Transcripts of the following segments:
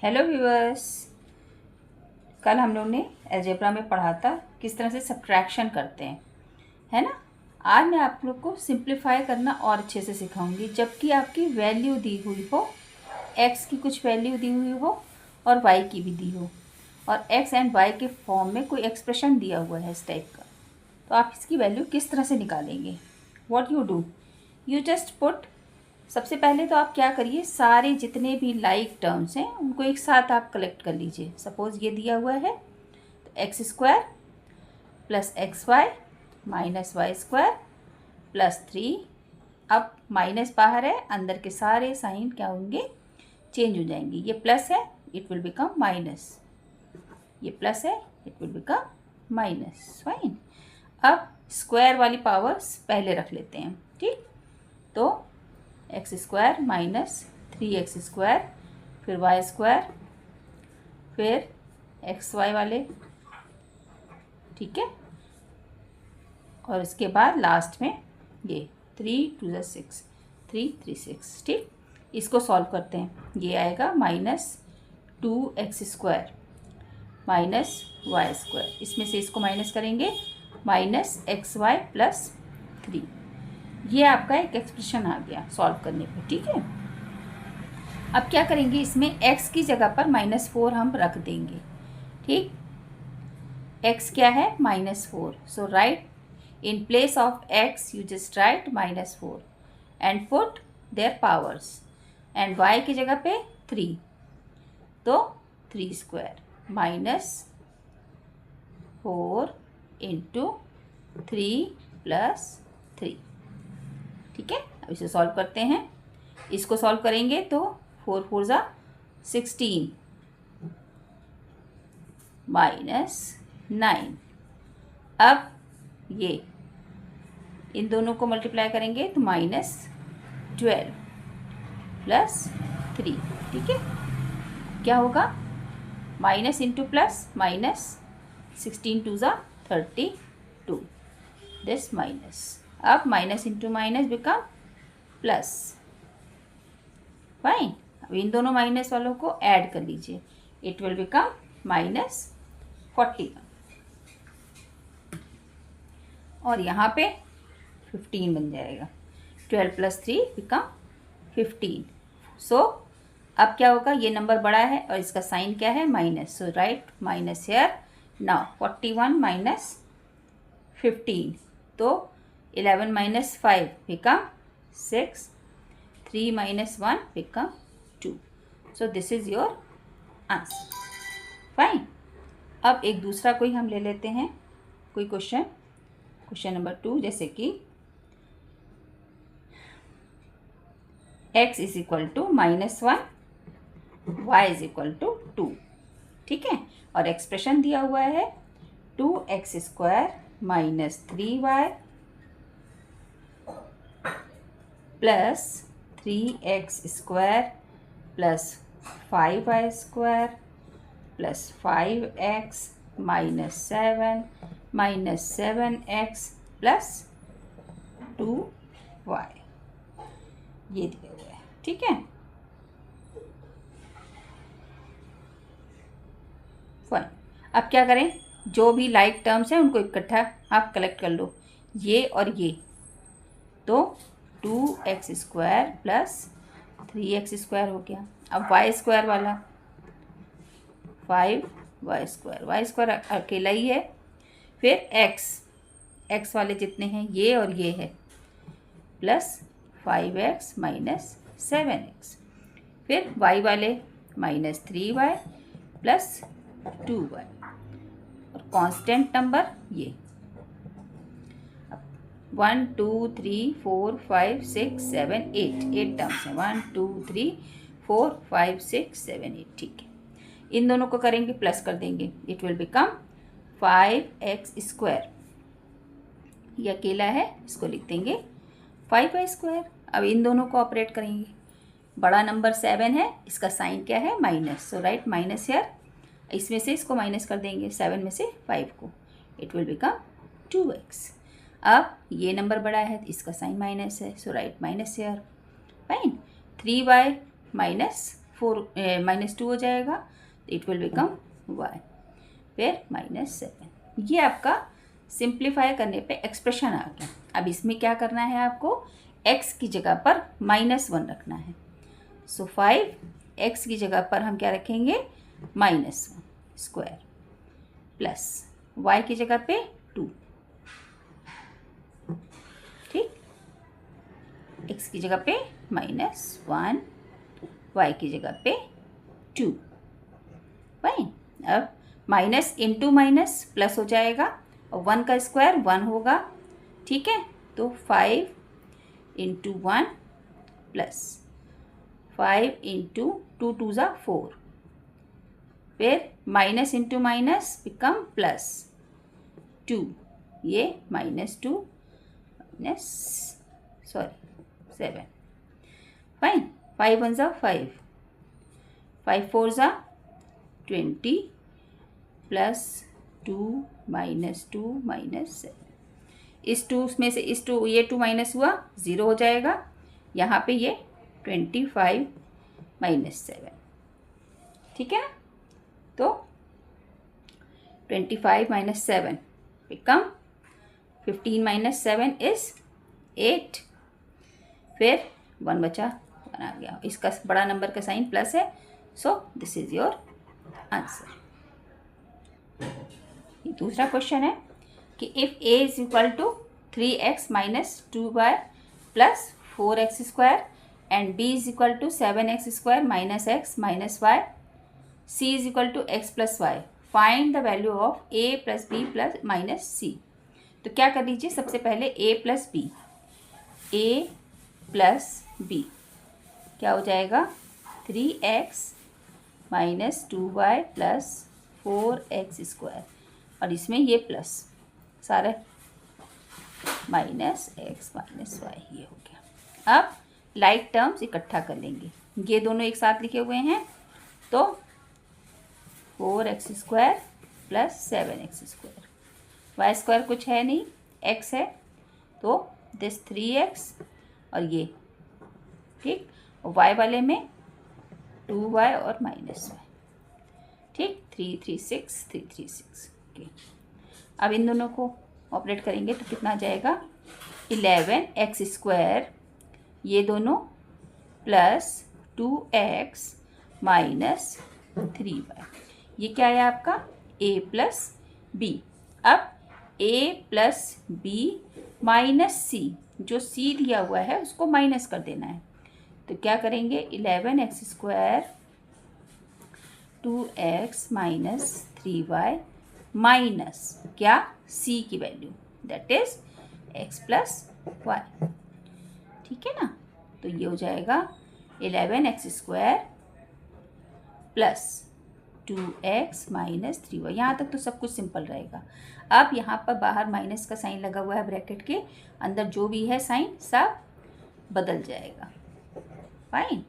Hello viewers. कल हम लोग ने अलजेब्रा में पढ़ा था किस तरह से सब्ट्रैक्शन करते हैं, है ना। आज मैं आप लोग को सिंप्लीफाई करना और अच्छे से सिखाऊंगी, जबकि आपकी वैल्यू दी हुई हो, एक्स की कुछ वैल्यू दी हुई हो और वाई की भी दी हो, और एक्स एंड वाई के फॉर्म में कोई एक्सप्रेशन दिया हुआ है इस टाइप का। तो आप इसकी वैल्यू किस तरह से निकालेंगे? What you do, you just put. सबसे पहले तो आप क्या करिए, सारे जितने भी लाइक टर्म्स हैं उनको एक साथ आप कलेक्ट कर लीजिए। सपोज़ ये दिया हुआ है तो x square plus x y minus y square plus 3। अब माइनस बाहर है, अंदर के सारे साइन क्या होंगे, चेंज हो जाएंगे। ये प्लस है, इट विल बिकम माइनस। ये प्लस है, it will become minus. Fine. अब स्क्वायर वाली पावर्स पहले रख लेते हैं, ठीक। तो x square minus 3x square, फिर वाई स्क्वायर, फिर एक्स वाई वाले, ठीक है। और इसके बाद लास्ट में ये 3 2 6, 3 3 6, ठीक। इसको सॉल्व करते हैं। ये आएगा minus 2x square minus y square, इसमें से इसको माइनस करेंगे, माइनस एक्स वाई प्लस 3। ये आपका एक एक्सप्रेशन आ गया सॉल्व करने पे, ठीक है। अब क्या करेंगे, इसमें x की जगह पर -4 हम रख देंगे, ठीक। x क्या है, -4। So write in place of x you just write -4 and put there powers. And y की जगह पे 3, तो 3 स्क्वायर माइनस 4 इंटू 3 प्लस 3, ठीक है। अब इसे सॉल्व करते हैं। इसको सॉल्व करेंगे तो 4 4 ज़ा 16 माइनस 9। अब ये इन दोनों को मल्टीप्लाई करेंगे तो -12 प्लस 3, ठीक है। क्या होगा, माइनस इंटू प्लस माइनस, 16 2 ज़ा 32, दिस माइनस। अब minus into minus become plus. Fine. अब इन दोनों माइनस वालों को ऐड कर लीजिए, इट विल बिकम -41। और यहाँ पे 15 बन जाएगा। 12 प्लस 3 बिकम 15। सो अब क्या होगा, ये नंबर बड़ा है और इसका साइन क्या है, माइनस। सो write minus hair. Now 41 minus 15, तो 11 minus 5 become 6, 3 minus 1 become 2. So this is your answer. Fine. अब एक दूसरा कोई हम ले लेते हैं, कोई क्वेश्चन नंबर 2, जैसे कि x is equal to -1, y is equal to 2, ठीक है। और एक्सप्रेशन दिया हुआ है 2x square minus 3y plus 3x square plus 5y square plus 5x minus 7x plus 2y, ये दिया हुआ है, ठीक है। फाइन। अब क्या करें, जो भी लाइक टर्म्स हैं उनको इकट्ठा आप कलेक्ट कर लो, ये और ये। तो 2x square plus 3x square हो गया। अब वाई स्क्वायर वाला 5y स्क्वायर, वाई स्क्वायर अकेला ही है। फिर x वाले जितने हैं ये और ये है, प्लस 5x माइनस 7x। फिर y वाले -3y प्लस 2y, और कांस्टेंट नंबर ये 1 2 3 4 5 6 7 8 टर्म्स हैं। 1 2 3 4 5 6 7 8, ठीक है। इन दोनों को करेंगे, प्लस कर देंगे, it will become 5x square. ये अकेला है, इसको लिख देंगे 5y स्क्वायर। अब इन दोनों को ऑपरेट करेंगे, बड़ा नंबर 7 है, इसका साइन क्या है, माइनस। सो राइट माइनस हेयर, इसमें से इसको माइनस कर देंगे, 7 में से 5 को, इट विल बिकम 2x। अब ये नंबर बड़ा है तो इसका साइन माइनस है, so write minus here. Fine. 3y minus -2 हो जाएगा, तो इट विल बिकम y, फिर -7। ये आपका सिंप्लीफाई करने पे एक्सप्रेशन आ गया। अब इसमें क्या करना है आपको, x की जगह पर -1 रखना है। सो 5x की जगह पर हम क्या रखेंगे, -1² प्लस y की जगह पे 2, ठीक, x की जगह पे -1, y की जगह पे 2। फाइन। अब माइनस इंटू माइनस प्लस हो जाएगा और 1 का स्क्वायर 1 होगा, ठीक है। तो 5 इंटू 1 प्लस 5 इंटू 2 2 ज़ा 4, फिर minus into minus become plus 2, ये -2 7। फाइन। 5 1 ज़ा 5, 5 4 ज़ा 20 प्लस 2 -2 -7। इस 2 में से इस 2, ये 2 माइनस हुआ 0 हो जाएगा, यहाँ पे ये 25 -7, ठीक है ना। तो 25 -7 बिकम 15 -7 इज 8, फिर 1 बचा, 1 आ गया। इसका बड़ा नंबर का साइन प्लस है, so this is your answer. दूसरा क्वेश्चन है कि if a is equal to 3x - 2y plus 4x² and b is equal to 7x² - x - y, c is equal to x + y, find the value of a + b + c। तो क्या कर लीजिए, सबसे पहले a + b, a + b क्या हो जाएगा, 3x - 2y plus 4x², और इसमें ये प्लस सारे -x - y, ये हो गया। अब लाइक टर्म्स इकट्ठा कर लेंगे, ये दोनों एक साथ लिखे हुए हैं, तो 4x² प्लस 7x², y² कुछ है नहीं, x है, तो दिस 3x और ये, ठीक, y वाले में 2y और -y, ठीक, 3 3 6 3 3 6। ओके, अब इन दोनों को ऑपरेट करेंगे तो कितना आ जाएगा, 11x², ये दोनों प्लस 2x माइनस 3y, ये क्या है आपका a + b। अब a + b माइनस c, जो c दिया हुआ है उसको माइनस कर देना है, तो क्या करेंगे, 11x² 2x - 3y माइनस क्या, c की value, that is x + y, ठीक है ना। तो ये हो जाएगा 11x² प्लस 2x - 3y। यहाँ तक तो सब कुछ सिंपल रहेगा। अब यहाँ पर बाहर माइनस का साइन लगा हुआ है ब्रैकेट के अंदर, जो भी है साइन सब बदल जाएगा। फाइन,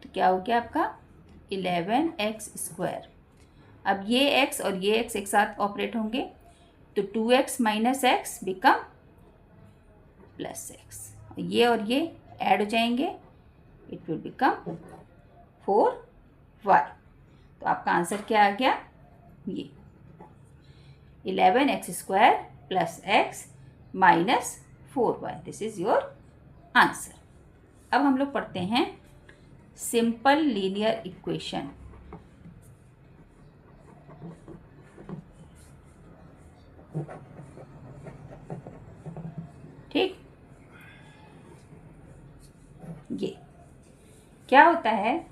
तो क्या हो गया आपका 11x²। अब ये x और ये x एक साथ ऑपरेट होंगे, तो 2x - x बिकम +x, ये और ये ऐड हो जाएंगे, इट विल बिकम 4y। तो आपका आंसर क्या आ गया, ये 11x² plus x minus 4y, this is your answer. अब हम लोग पढ़ते हैं सिंपल लीनियर इक्वेशन। ठीक, ये क्या होता है,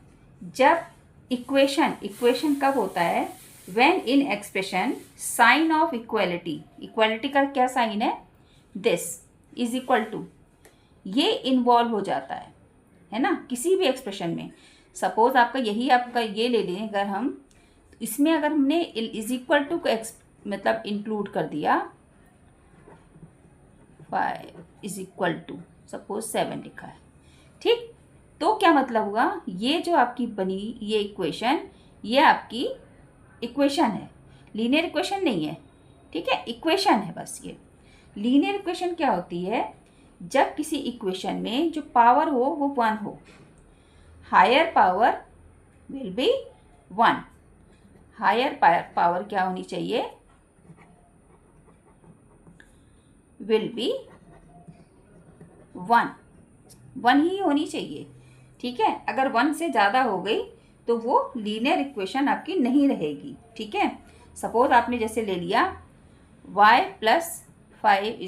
जब इक्वेशन कब होता है, when in expression sign of equality का क्या साइन है, दिस इज इक्वल टू, ये इन्वॉल्व हो जाता है ना, किसी भी एक्सप्रेशन में। सपोज आपका ये ले लें, अगर हम इसमें अगर हमने इज इक्वल टू को मतलब इंक्लूड कर दिया, 5 इज इक्वल टू सपोज 7 लिखा है, ठीक, तो क्या मतलब हुआ, ये जो आपकी बनी ये इक्वेशन, ये आपकी इक्वेशन है, लीनियर इक्वेशन नहीं है, ठीक है, इक्वेशन है बस। ये लीनियर इक्वेशन क्या होती है, जब किसी इक्वेशन में जो पावर हो वो 1 हो, higher power will be 1। Higher power क्या होनी चाहिए, विल बी 1 ही होनी चाहिए। ठीक है, अगर 1 से ज़्यादा हो गई तो वो लीनियर इक्वेशन आपकी नहीं रहेगी। ठीक है, सपोज आपने जैसे ले लिया y + 5 =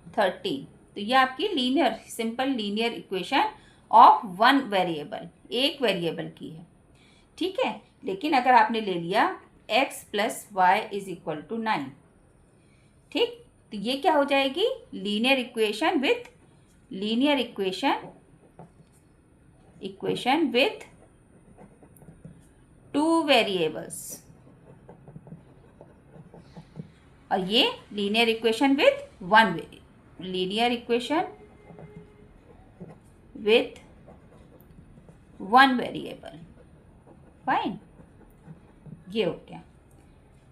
13, तो ये आपकी linear, simple linear equation of 1 variable, एक वेरिएबल की है। ठीक है, लेकिन अगर आपने ले लिया x + y = 9, ठीक, तो ये क्या हो जाएगी, linear equation with with 2 variables, और ये linear equation with 1 variable, linear equation with 1 variable. Fine, ये हो गया।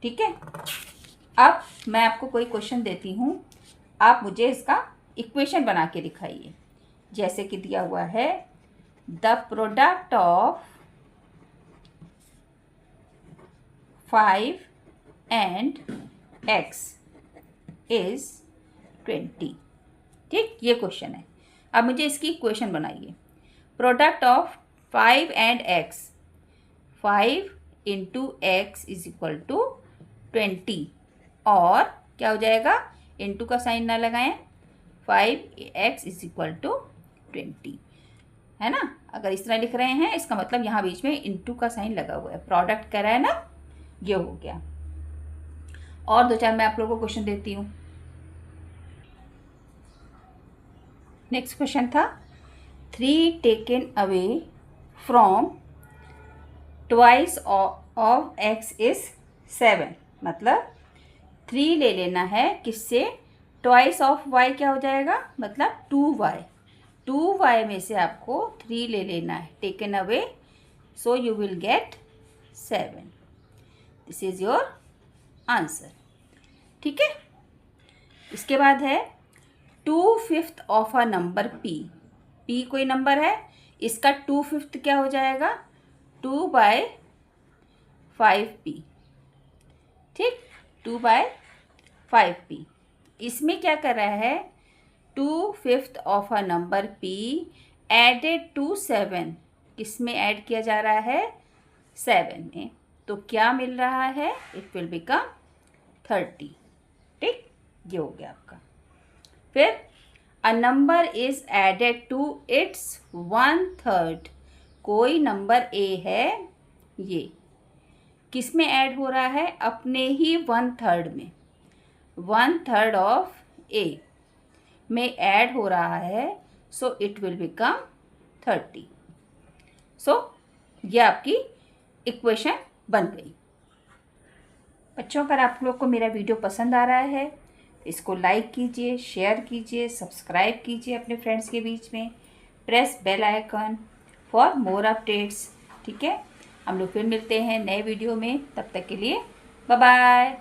ठीक है, अब मैं आपको कोई क्वेश्चन देती हूँ, आप मुझे इसका इक्वेशन बना के दिखाइए। जैसे कि दिया हुआ है, the product of 5 and x is 20। ठीक, ये क्वेश्चन है। अब मुझे इसकी इक्वेशन बनाइए। Product of 5 and x, 5 × x = 20, और क्या हो जाएगा, इंटू का साइन ना लगाएं, 5x = 20, है ना। अगर इस तरह लिख रहे हैं, इसका मतलब यहाँ बीच में इंटू का साइन लगा हुआ है, प्रोडक्ट कर रहा है ना, ये हो गया। और 2-4 मैं आप लोगों को क्वेश्चन देती हूँ। नेक्स्ट क्वेश्चन था, 3 taken away from twice of x is 7, मतलब 3 ले लेना है किससे, ट्वाइस ऑफ y क्या हो जाएगा, मतलब 2y में से आपको 3 ले लेना है, taken away, so you will get 7। This is your answer. ठीक है, इसके बाद है 2/5 ऑफ अ नंबर p कोई नंबर है, इसका 2/5 क्या हो जाएगा, 2/5p। ठीक, 2/5p। इसमें क्या कर रहा है, 2/5 of a number p added to 7, किस में ऐड किया जा रहा है, 7 में, तो क्या मिल रहा है, इट विल बिकम 30। ठीक, ये हो गया आपका। फिर a number is added to its 1/3, कोई नंबर a है, ये किस में ऐड हो रहा है, अपने ही 1/3 में, 1/3 ऑफ a में ऐड हो रहा है, सो इट विल बिकम 30। सो ये आपकी इक्वेशन बन गई। बच्चों, अगर आप लोग को मेरा वीडियो पसंद आ रहा है तो इसको लाइक कीजिए, शेयर कीजिए, सब्सक्राइब कीजिए अपने फ्रेंड्स के बीच में, press bell icon for more updates. ठीक है, हम लोग फिर मिलते हैं नए वीडियो में, तब तक के लिए बाय बाय।